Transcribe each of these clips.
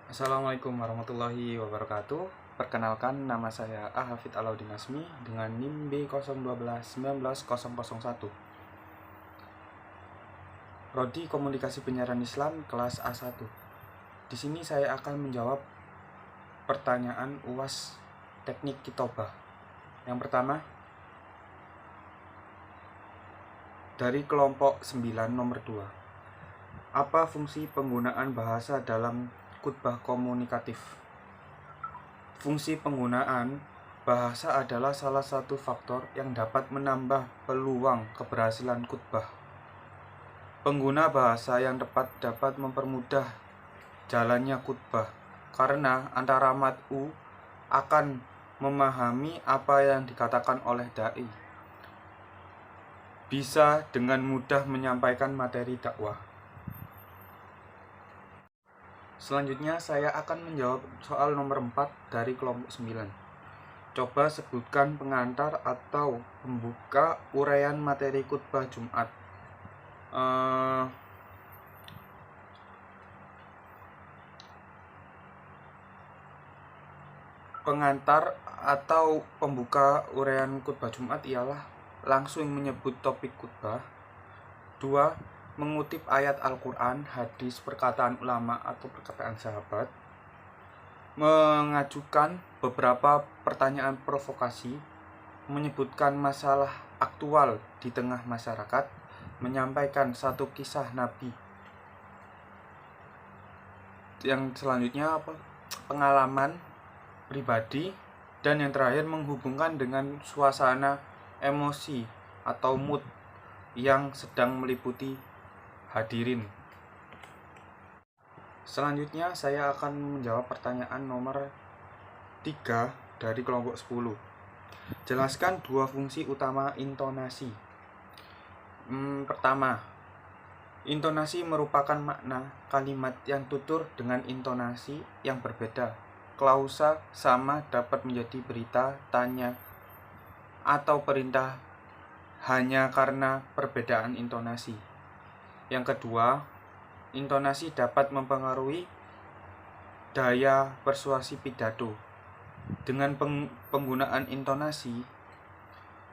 Assalamualaikum warahmatullahi wabarakatuh. Perkenalkan, nama saya Ahafid Alaudin Asmi dengan NIM B012-19001. Prodi Komunikasi Penyiaran Islam kelas A1. Di sini saya akan menjawab pertanyaan UAS Teknik Kitobah. Yang pertama, dari kelompok 9 nomor 2. Apa fungsi penggunaan bahasa dalam khutbah komunikatif? Fungsi penggunaan bahasa adalah salah satu faktor yang dapat menambah peluang keberhasilan khutbah. Pengguna bahasa yang tepat dapat mempermudah jalannya khutbah karena antara mad'u akan memahami apa yang dikatakan oleh dai, bisa dengan mudah menyampaikan materi dakwah. Selanjutnya saya akan menjawab soal nomor 4 dari kelompok 9. Coba sebutkan pengantar atau pembuka uraian materi khutbah Jumat. Pengantar atau pembuka uraian khutbah Jumat ialah langsung menyebut topik khutbah. 2. Mengutip ayat Al-Quran, hadis, perkataan ulama atau perkataan sahabat. Mengajukan beberapa pertanyaan provokasi, menyebutkan masalah aktual di tengah masyarakat, menyampaikan satu kisah Nabi. Yang selanjutnya pengalaman pribadi, dan yang terakhir menghubungkan dengan suasana emosi atau mood yang sedang meliputi hadirin. Selanjutnya saya akan menjawab pertanyaan nomor 3 dari kelompok 10. Jelaskan dua fungsi utama intonasi. Pertama, intonasi merupakan makna kalimat yang tutur dengan intonasi yang berbeda. Klausa sama dapat menjadi berita, tanya, atau perintah hanya karena perbedaan intonasi. Yang kedua, intonasi dapat mempengaruhi daya persuasi pidato. Dengan penggunaan intonasi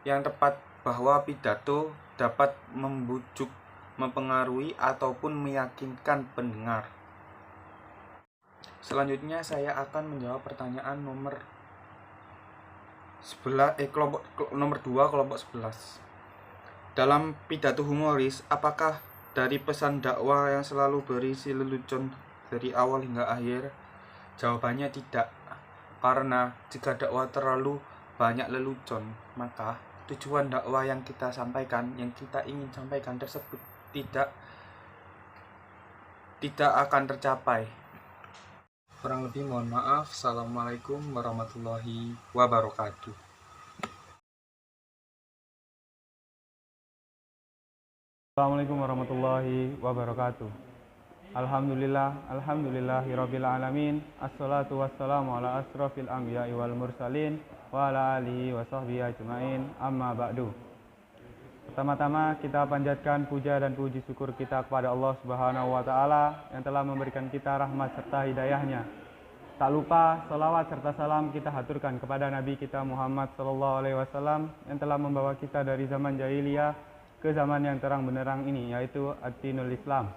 yang tepat bahwa pidato dapat membujuk, mempengaruhi, ataupun meyakinkan pendengar. Selanjutnya saya akan menjawab pertanyaan nomor 2 kelompok 11. Dalam pidato humoris, apakah dari pesan dakwah yang selalu berisi lelucon dari awal hingga akhir? Jawabannya tidak. Karena jika dakwah terlalu banyak lelucon, maka tujuan dakwah yang kita sampaikan, yang kita ingin sampaikan tersebut tidak akan tercapai. Kurang lebih mohon maaf. Assalamualaikum warahmatullahi wabarakatuh. Assalamualaikum warahmatullahi wabarakatuh. Alhamdulillahirabbil alamin. Assalatu wassalamu ala asrofil anbiya'i wal mursalin wa ala alihi wa sahbihi ajmain. Amma ba'du. Pertama-tama kita panjatkan puja dan puji syukur kita kepada Allah Subhanahu wa taala yang telah memberikan kita rahmat serta hidayahnya. Tak lupa salawat serta salam kita haturkan kepada Nabi kita Muhammad sallallahu alaihi wasallam yang telah membawa kita dari zaman jahiliyah ke zaman yang terang benderang ini, yaitu ad-dinul Islam.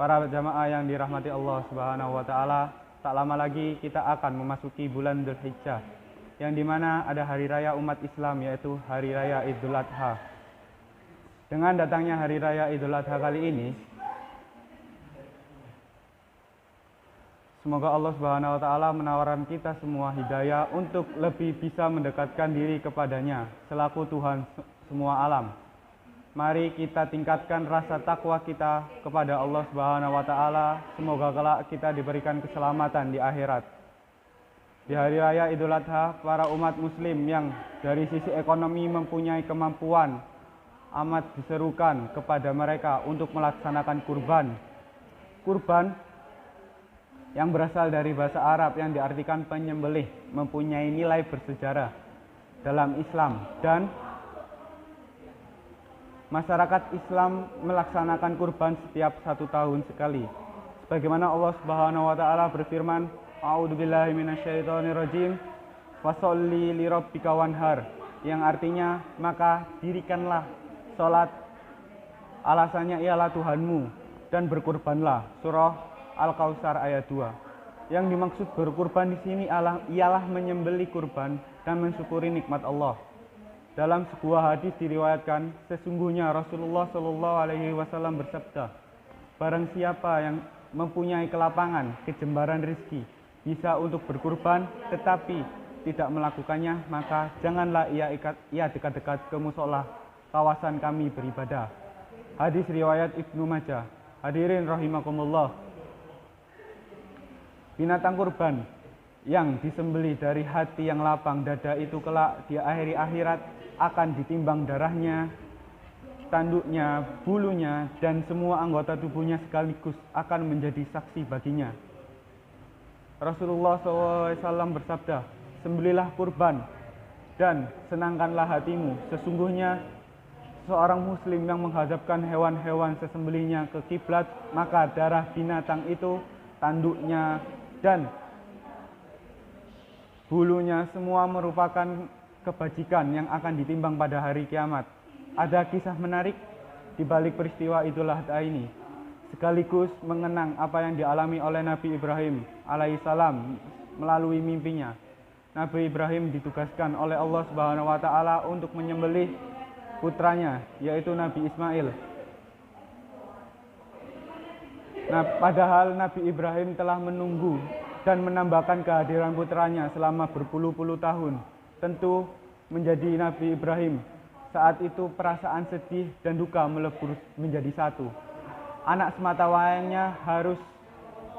Para jamaah yang dirahmati Allah Subhanahu wa taala, tak lama lagi kita akan memasuki bulan Dzulhijjah, yang dimana ada hari raya umat Islam, yaitu hari raya Idul Adha. Dengan datangnya hari raya Idul Adha kali ini, semoga Allah Subhanahu wa taala menawarkan kita semua hidayah untuk lebih bisa mendekatkan diri kepadanya selaku Tuhan semua alam. Mari kita tingkatkan rasa takwa kita kepada Allah Subhanahu wa taala. Semoga kelak kita diberikan keselamatan di akhirat. Di hari raya Idul Adha, para umat muslim yang dari sisi ekonomi mempunyai kemampuan amat diserukan kepada mereka untuk melaksanakan kurban. Kurban yang berasal dari bahasa Arab yang diartikan penyembelih, mempunyai nilai bersejarah dalam Islam, dan masyarakat Islam melaksanakan kurban setiap 1 tahun sekali. Sebagaimana Allah Subhanahu wa taala berfirman, A'udzubillahi minasyaitonirrajim. Washolli lirabbika wanhar, yang artinya maka dirikanlah salat, alasannya ialah Tuhanmu, dan berkurbanlah. Surah Al-Kautsar ayat 2. Yang dimaksud berkurban di sini ialah menyembelih kurban dan mensyukuri nikmat Allah. Dalam sebuah hadis diriwayatkan, sesungguhnya Rasulullah Shallallahu Alaihi Wasallam bersabda, barang siapa yang mempunyai kelapangan, kejembaran rezeki, bisa untuk berkurban, tetapi tidak melakukannya, maka janganlah ia dekat-dekat ke musola kawasan kami beribadah. Hadis riwayat Ibnu Majah. Hadirin rahimakumullah. Binatang kurban yang disembelih dari hati yang lapang dada itu kelak di akhir akhirat akan ditimbang darahnya, tanduknya, bulunya, dan semua anggota tubuhnya sekaligus akan menjadi saksi baginya. Rasulullah SAW bersabda, sembelilah kurban dan senangkanlah hatimu. Sesungguhnya seorang muslim yang menghadapkan hewan-hewan sesembelihnya ke kiblat, maka darah binatang itu, tanduknya, dan bulunya semua merupakan kebajikan yang akan ditimbang pada hari kiamat. Ada kisah menarik di balik peristiwa Idul Adha ini, sekaligus mengenang apa yang dialami oleh Nabi Ibrahim alaihissalam melalui mimpinya. Nabi Ibrahim ditugaskan oleh Allah Subhanahu wa taala untuk menyembelih putranya, yaitu Nabi Ismail. Nah, padahal Nabi Ibrahim telah menunggu dan menambahkan kehadiran putranya selama berpuluh-puluh tahun. Tentu menjadi Nabi Ibrahim saat itu perasaan sedih dan duka melebur menjadi satu. Anak semata wayangnya harus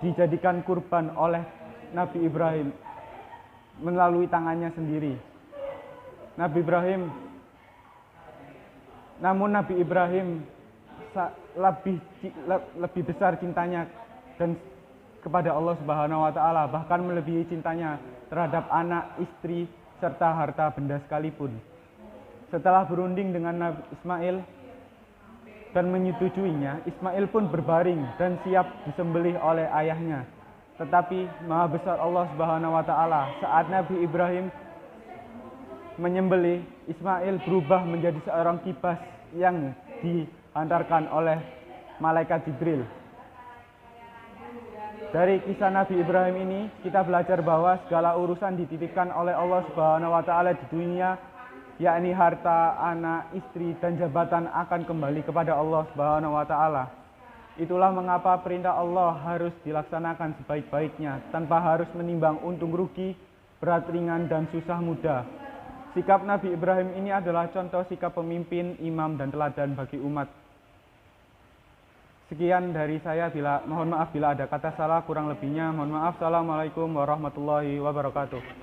dijadikan kurban oleh Nabi Ibrahim melalui tangannya sendiri. Namun Nabi Ibrahim lebih besar cintanya dan kepada Allah Subhanahu wa taala, bahkan melebihi cintanya terhadap anak, istri, serta harta benda sekalipun. Setelah berunding dengan Nabi Ismail dan menyetujuinya, Ismail pun berbaring dan siap disembelih oleh ayahnya. Tetapi Maha Besar Allah Subhanahu wa taala, saat Nabi Ibrahim menyembelih, Ismail berubah menjadi seorang kibas yang dihantarkan oleh malaikat Jibril. Dari kisah Nabi Ibrahim ini kita belajar bahwa segala urusan dititipkan oleh Allah Subhanahu wa taala di dunia, yakni harta, anak, istri, dan jabatan akan kembali kepada Allah Subhanahu wa taala. Itulah mengapa perintah Allah harus dilaksanakan sebaik-baiknya tanpa harus menimbang untung rugi, berat ringan, dan susah mudah. Sikap Nabi Ibrahim ini adalah contoh sikap pemimpin, imam, dan teladan bagi umat. Sekian dari saya, mohon maaf bila ada kata salah, kurang lebihnya mohon maaf. Assalamualaikum warahmatullahi wabarakatuh.